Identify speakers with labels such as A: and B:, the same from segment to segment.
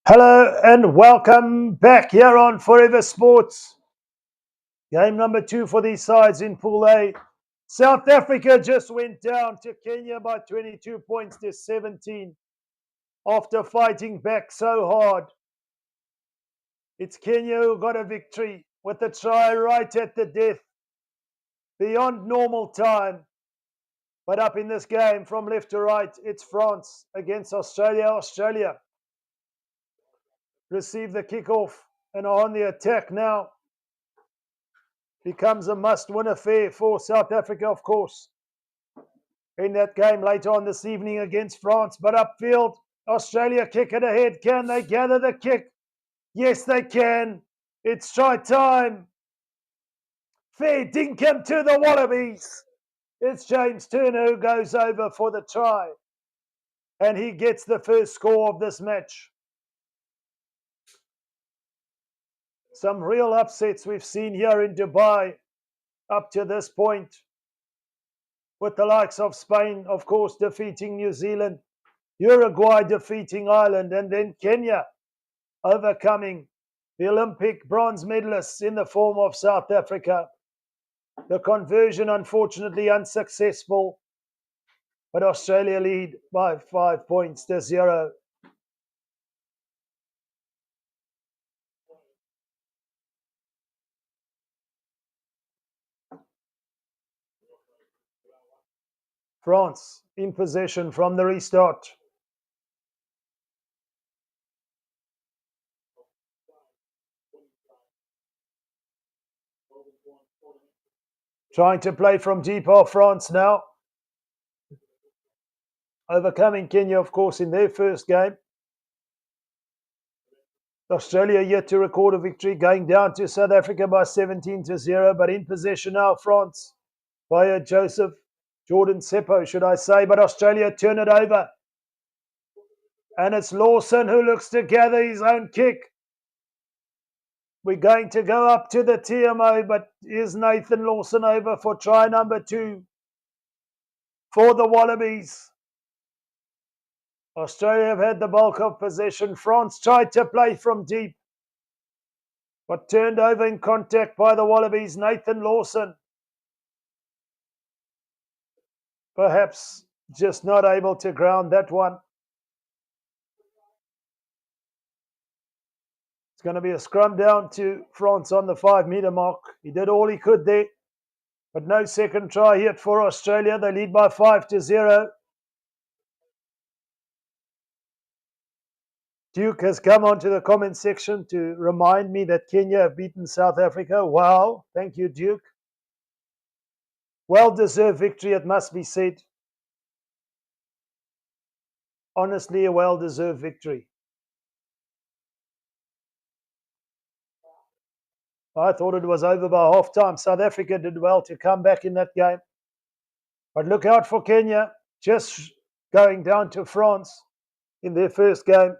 A: Hello and welcome back here on Forever Sports. Game number 2 for these sides in Pool A. South Africa just went down to Kenya by 22 points to 17 after fighting back so hard. It's Kenya who got a victory with a try right at the death, beyond normal time. But up in this game from left to right, it's France against Australia. Australia receive the kickoff and are on the attack now. Becomes a must-win affair for South Africa, of course, in that game later on this evening against France. But upfield, Australia kick it ahead. Can they gather the kick? Yes, they can. It's try time. Fair dinkum to the Wallabies. It's James Turner who goes over for the try. And he gets the first score of this match. Some real upsets we've seen here in Dubai up to this point, with the likes of Spain, of course, defeating New Zealand, Uruguay defeating Ireland, and then Kenya overcoming the Olympic bronze medalists in the form of South Africa. The conversion, unfortunately, unsuccessful, but Australia lead by 5 points to 0. France in possession from the restart. Trying to play from deep off France now. Overcoming Kenya, of course, in their first game. Australia yet to record a victory, going down to South Africa by 17 to 0, but in possession now, France via Jordan Seppo, should I say, but Australia turn it over. And it's Lawson who looks to gather his own kick. We're going to go up to the TMO, but is Nathan Lawson over for try number 2 for the Wallabies. Australia have had the bulk of possession. France tried to play from deep, but turned over in contact by the Wallabies. Nathan Lawson, perhaps just not able to ground that one. It's going to be a scrum down to France on the 5-metre mark. He did all he could there, but no second try yet for Australia. They lead by 5 to 0. Duke has come onto the comment section to remind me that Kenya have beaten South Africa. Wow, thank you, Duke. Well-deserved victory, it must be said. Honestly, a well-deserved victory. I thought it was over by half-time. South Africa did well to come back in that game. But look out for Kenya, just going down to France in their first game.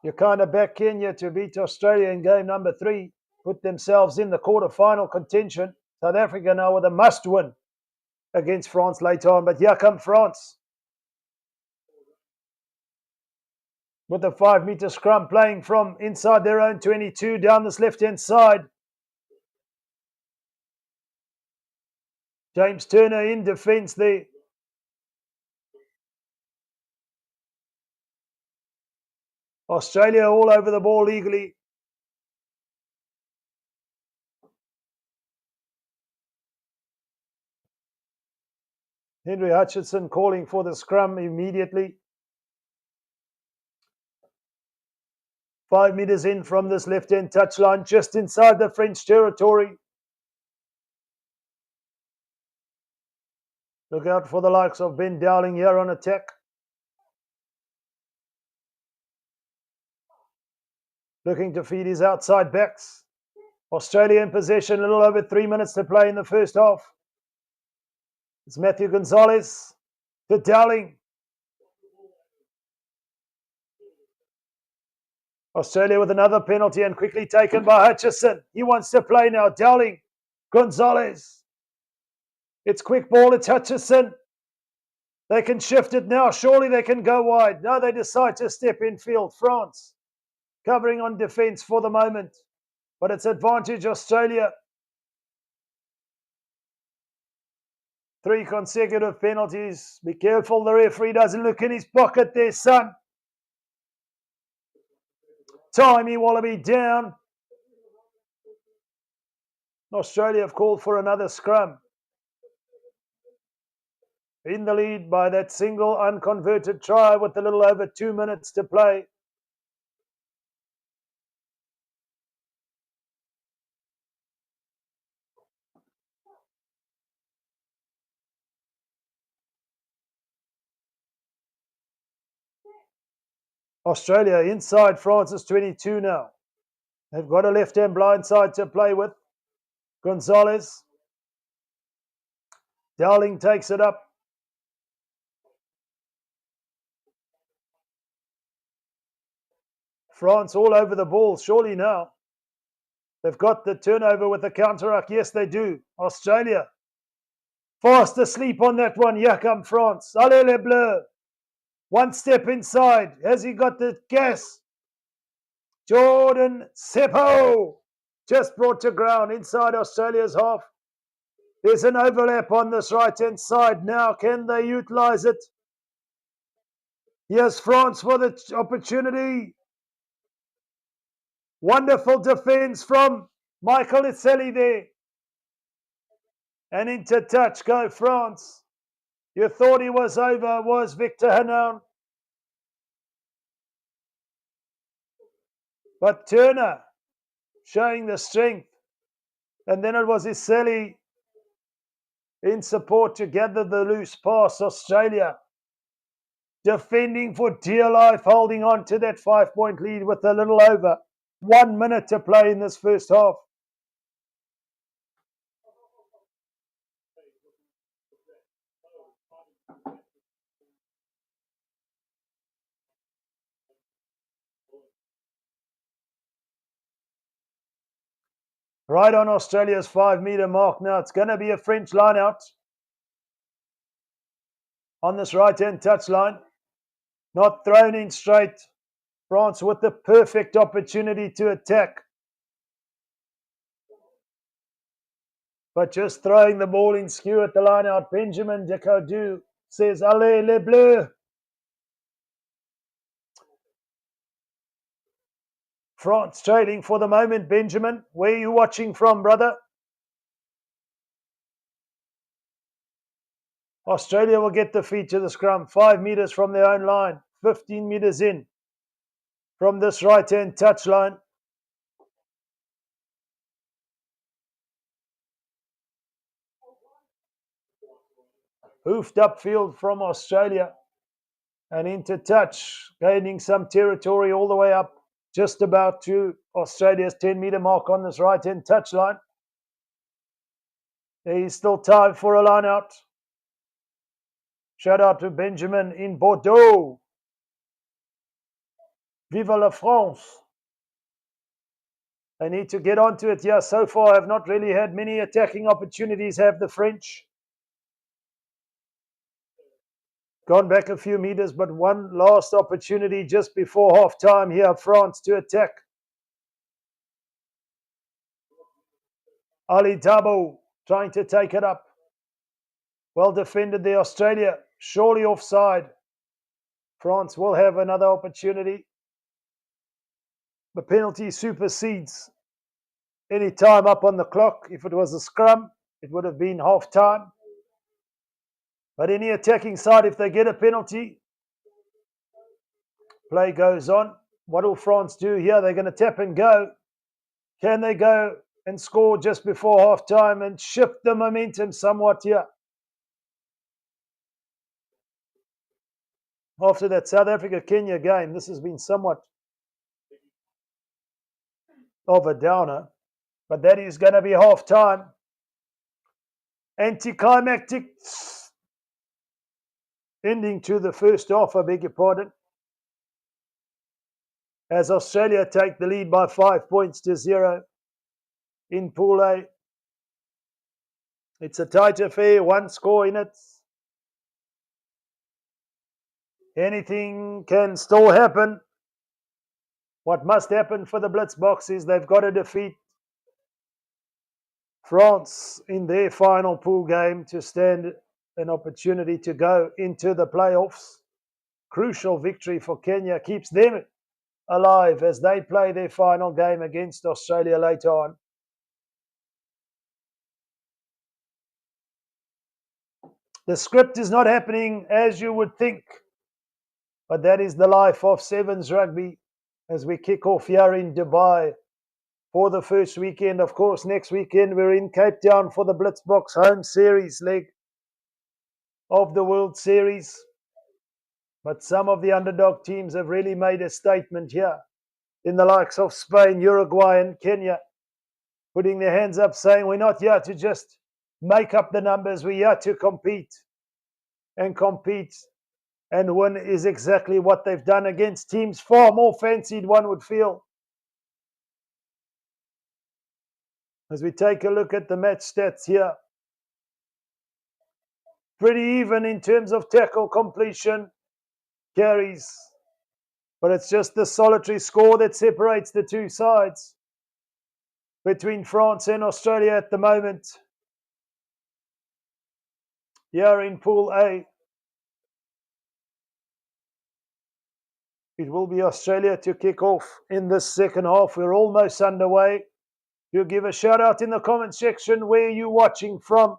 A: You kind of back Kenya to beat Australia in game number 3, put themselves in the quarter-final contention. South Africa now with a must-win against France later on. But here come France with a 5-metre scrum, playing from inside their own 22 down this left-hand side. James Turner in defence there. Australia all over the ball legally. Henry Hutchinson calling for the scrum immediately. 5 metres in from this left-hand touchline, just inside the French territory. Look out for the likes of Ben Dowling here on attack. Looking to feed his outside backs. Australia in possession, a little over 3 minutes to play in the first half. It's Matthew Gonzalez to Dowling. Australia with another penalty and quickly taken by Hutchison. He wants to play now. Dowling, Gonzalez. It's quick ball, it's Hutchison. They can shift it now. Surely they can go wide. No, they decide to step in field. France covering on defence for the moment. But it's advantage Australia. 3 consecutive penalties. Be careful the referee doesn't look in his pocket there, son. Timey Wallaby down. Australia have called for another scrum. In the lead by that single unconverted try with a little over 2 minutes to play. Australia inside France's 22 now. They've got a left-hand blind side to play with. Gonzalez. Dowling takes it up. France all over the ball, surely now. They've got the turnover with the counter-ruck. Yes, they do. Australia. Fast asleep on that one. Here come France. Allez les Bleus. One step inside. Has he got the gas? Jordan Seppo just brought to ground inside Australia's half. There's an overlap on this right-hand side. Now, can they utilize it? Here's France for the opportunity. Wonderful defense from Michael Itselli there. And into touch, go France. You thought he was over, was Victor Hanon. But Turner showing the strength. And then it was Itselli in support to gather the loose pass. Australia defending for dear life, holding on to that 5-point lead with a little over 1 minute to play in this first half. Right on Australia's 5-metre mark now. It's going to be a French line out on this right-hand touchline. Not thrown in straight. France with the perfect opportunity to attack. But just throwing the ball in skew at the line out. Benjamin Decaudou says, Allez les Bleus. France trailing for the moment. Benjamin, where are you watching from, brother? Australia will get the feed to the scrum. 5 metres from their own line. 15 metres in from this right-hand touchline. Hoofed upfield from Australia. And into touch. Gaining some territory all the way up. Just about to Australia's 10-metre mark on this right-hand touchline. There is still time for a line out. Shout out to Benjamin in Bordeaux. Viva la France. They need to get onto it here. So far, have not really had many attacking opportunities, have the French. Gone back a few meters, but one last opportunity just before half-time here, France to attack. Ali Dabo trying to take it up. Well defended there, Australia. Surely offside. France will have another opportunity. The penalty supersedes any time up on the clock. If it was a scrum, it would have been half-time. But any attacking side, if they get a penalty, play goes on. What will France do here? They're going to tap and go. Can they go and score just before half-time and shift the momentum somewhat here? After that South Africa-Kenya game, this has been somewhat of a downer. But that is going to be half-time. Anticlimactic ending to the first half, I beg your pardon. As Australia take the lead by 5 points to 0 in Pool A. It's a tight affair, one score in it. Anything can still happen. What must happen for the Blitzboks is they've got to defeat France in their final pool game to stand an opportunity to go into the playoffs. Crucial victory for Kenya keeps them alive as they play their final game against Australia later on. The script is not happening as you would think, but that is the life of Sevens rugby as we kick off here in Dubai for the first weekend. Of course, next weekend we're in Cape Town for the Blitzboks home series leg of the World Series. But some of the underdog teams have really made a statement here, in the likes of Spain, Uruguay and Kenya, putting their hands up saying we're not here to just make up the numbers, we're here to compete. And compete and win is exactly what they've done against teams far more fancied, one would feel. As we take a look at the match stats here, pretty even in terms of tackle completion, carries, but it's just the solitary score that separates the two sides between France and Australia at the moment. Here in Pool A, it will be Australia to kick off in the second half. We're almost underway. You give a shout out in the comment section where you're watching from.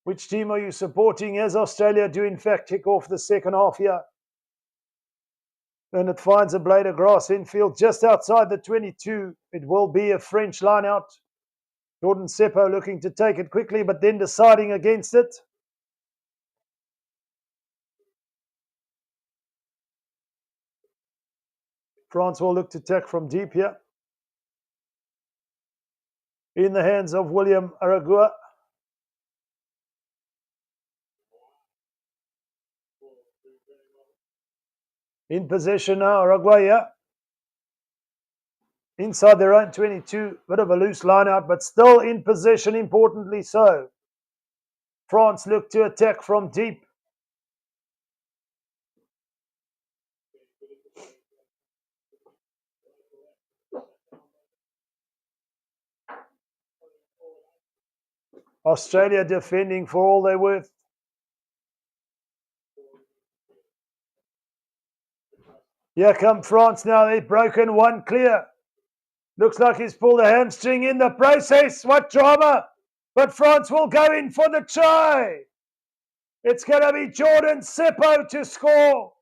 A: Which team are you supporting as Australia do in fact kick off the second half here? And it finds a blade of grass infield just outside the 22. It will be a French line out. Jordan Seppo looking to take it quickly, but then deciding against it. France will look to attack from deep here. In the hands of William Aragua. In possession now, Aragua. Inside their own 22, bit of a loose line out, but still in possession, importantly so. France look to attack from deep. Australia defending for all they're worth. Here come France now. They've broken one clear. Looks like he's pulled a hamstring in the process. What drama. But France will go in for the try. It's going to be Jordan Seppo to score.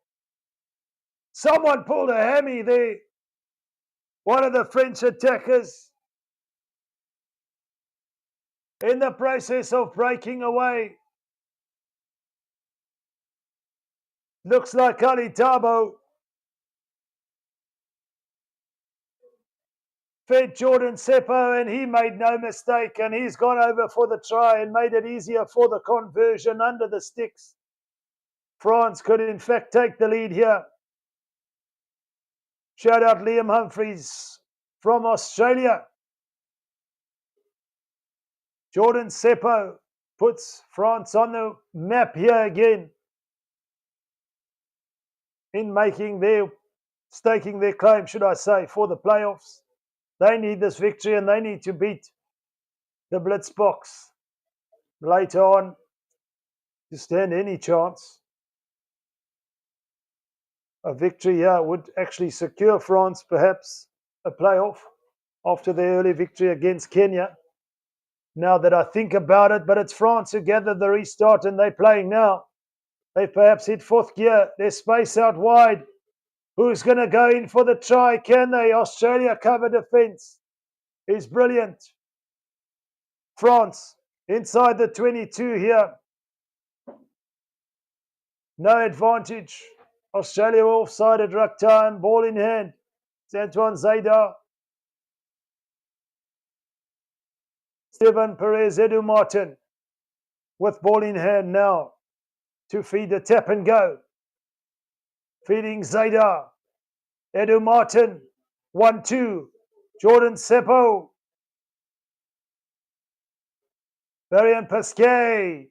A: Someone pulled a hammy there. One of the French attackers in the process of breaking away. Looks like Ali Tabo fed Jordan Seppo, and he made no mistake, and he's gone over for the try and made it easier for the conversion under the sticks. France could in fact take the lead here. Shout out Liam Humphreys from Australia. Jordan Seppo puts France on the map here again in staking their claim, should I say, for the playoffs. They need this victory and they need to beat the Blitzboks later on to stand any chance. A victory here would actually secure France perhaps a playoff after their early victory against Kenya. Now that I think about it, but it's France who gathered the restart and they're playing now. They perhaps hit fourth gear. There's space out wide. Who's going to go in for the try? Can they? Australia cover defense is brilliant. France inside the 22 here. No advantage. Australia offside at ruck time. Ball in hand. It's Antoine Zaida. Steven Perez, Edu Martin with ball in hand now to feed the tap and go. Feeding Zaida. Edu Martin. 1-2. Jordan Seppo. Varian Pasquet.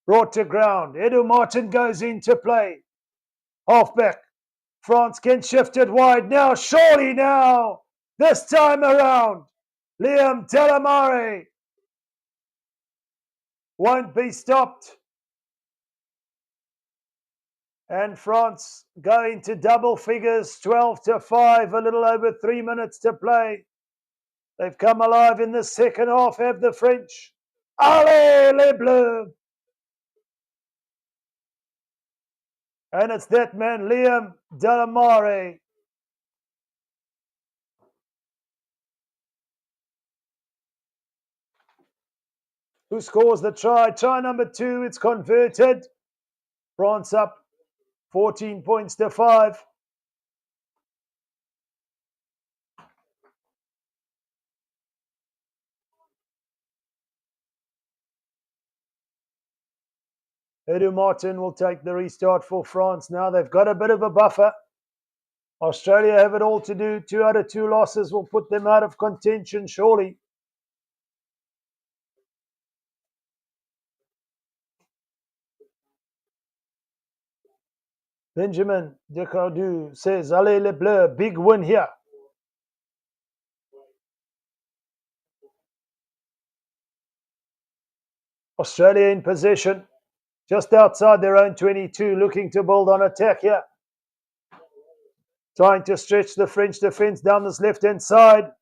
A: Brought to ground. Edu Martin goes into play. Halfback. France can shift it wide now. Surely now. This time around. Liam Delamare won't be stopped. And France going to double figures, 12-5, a little over 3 minutes to play. They've come alive in the second half, have the French. Allez les Bleus! And it's that man, Liam Delamare. Who scores the try? Try number 2, it's converted. France up 14 points to 5. Edu Martin will take the restart for France now. They've got a bit of a buffer. Australia have it all to do. 2 out of 2 losses will put them out of contention, surely. Benjamin Decardu says, Allez les Bleus, big win here. Australia in possession, just outside their own 22, looking to build on attack here. Trying to stretch the French defence down this left-hand side.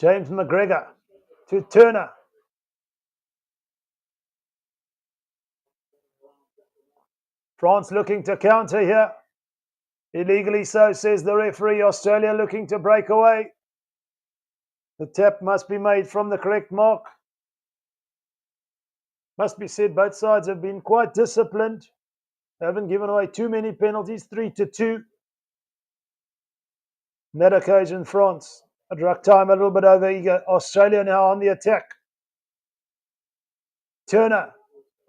A: James McGregor to Turner. France looking to counter here. Illegally so, says the referee. Australia looking to break away. The tap must be made from the correct mark. Must be said, both sides have been quite disciplined. They haven't given away too many penalties, 3-2. On that occasion, France at ruck time a little bit over eager. Australia now on the attack. Turner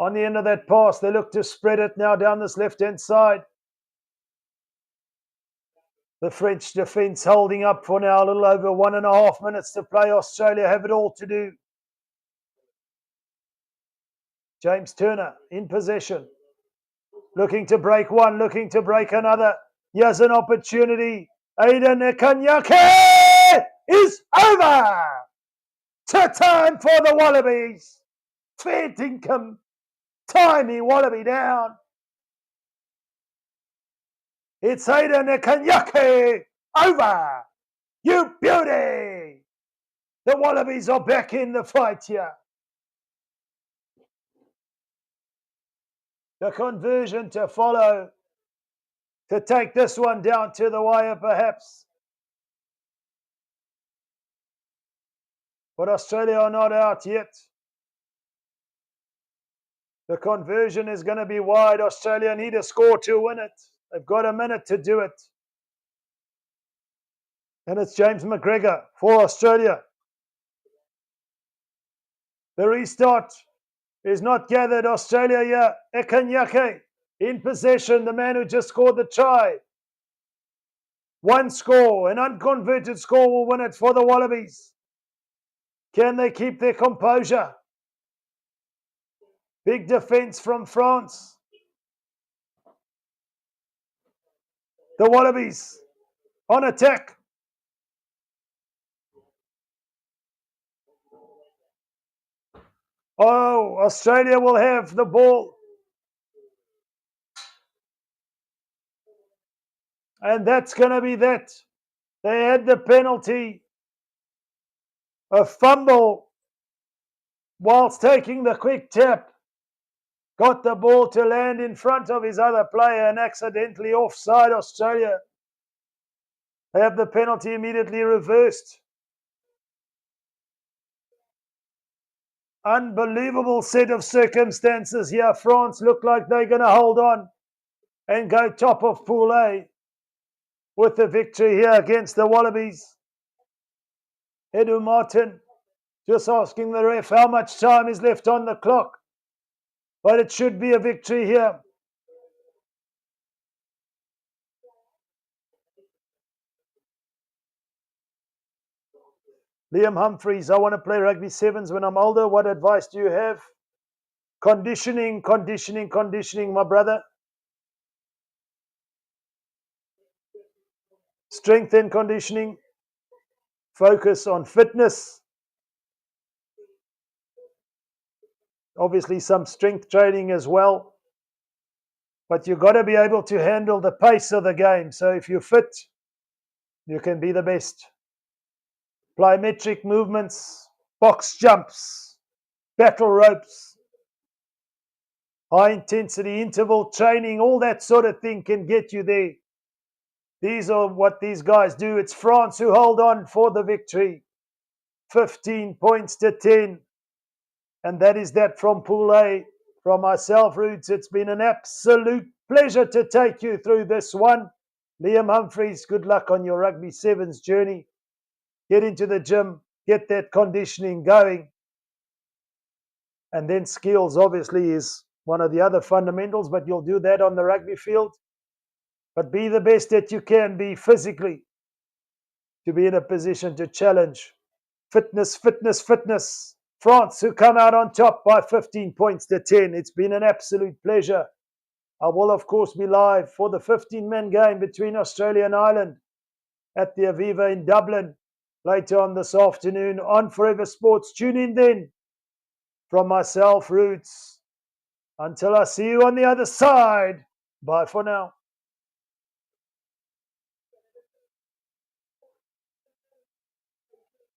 A: on the end of that pass. They look to spread it now down this left-hand side. The French defence holding up for now, a little over 1.5 minutes to play. Australia have it all to do. James Turner in possession. Looking to break one, looking to break another. Here's an opportunity. Aiden Kanyake is over. Time for the Wallabies. Fair dinkum. Timey Wallaby down. It's Aiden Kanyake over. You beauty. The Wallabies are back in the fight here. The conversion to follow, to take this one down to the wire perhaps. But Australia are not out yet. The conversion is going to be wide. Australia need a score to win it. They've got a minute to do it. And it's James McGregor for Australia. The restart is not gathered. Australia here. Ekanyake in possession. The man who just scored the try. One score, an unconverted score will win it for the Wallabies. Can they keep their composure? Big defence from France. The Wallabies on attack. Oh, Australia will have the ball. And that's going to be that. They had the penalty. A fumble whilst taking the quick tap. Got the ball to land in front of his other player and accidentally offside Australia. They have the penalty immediately reversed. Unbelievable set of circumstances here. France look like they're going to hold on and go top of Pool A with the victory here against the Wallabies. Edu Martin just asking the ref how much time is left on the clock. But it should be a victory here. Liam Humphreys, I want to play rugby sevens when I'm older. What advice do you have? Conditioning, conditioning, conditioning, my brother. Strength and conditioning. Focus on fitness. Obviously, some strength training as well. But you've got to be able to handle the pace of the game. So if you're fit, you can be the best. Plyometric movements, box jumps, battle ropes, high intensity interval training, all that sort of thing can get you there. These are what these guys do. It's France who hold on for the victory. 15 points to 10. And that is that from Pool A. From myself, Roots, it's been an absolute pleasure to take you through this one. Liam Humphreys, good luck on your Rugby Sevens journey. Get into the gym, get that conditioning going. And then skills, obviously, is one of the other fundamentals, but you'll do that on the rugby field. But be the best that you can be physically to be in a position to challenge. Fitness, fitness, fitness. France, who come out on top by 15 points to 10. It's been an absolute pleasure. I will, of course, be live for the 15-man game between Australia and Ireland at the Aviva in Dublin later on this afternoon on Forever Sports. Tune in then. From myself, Roots. Until I see you on the other side. Bye for now.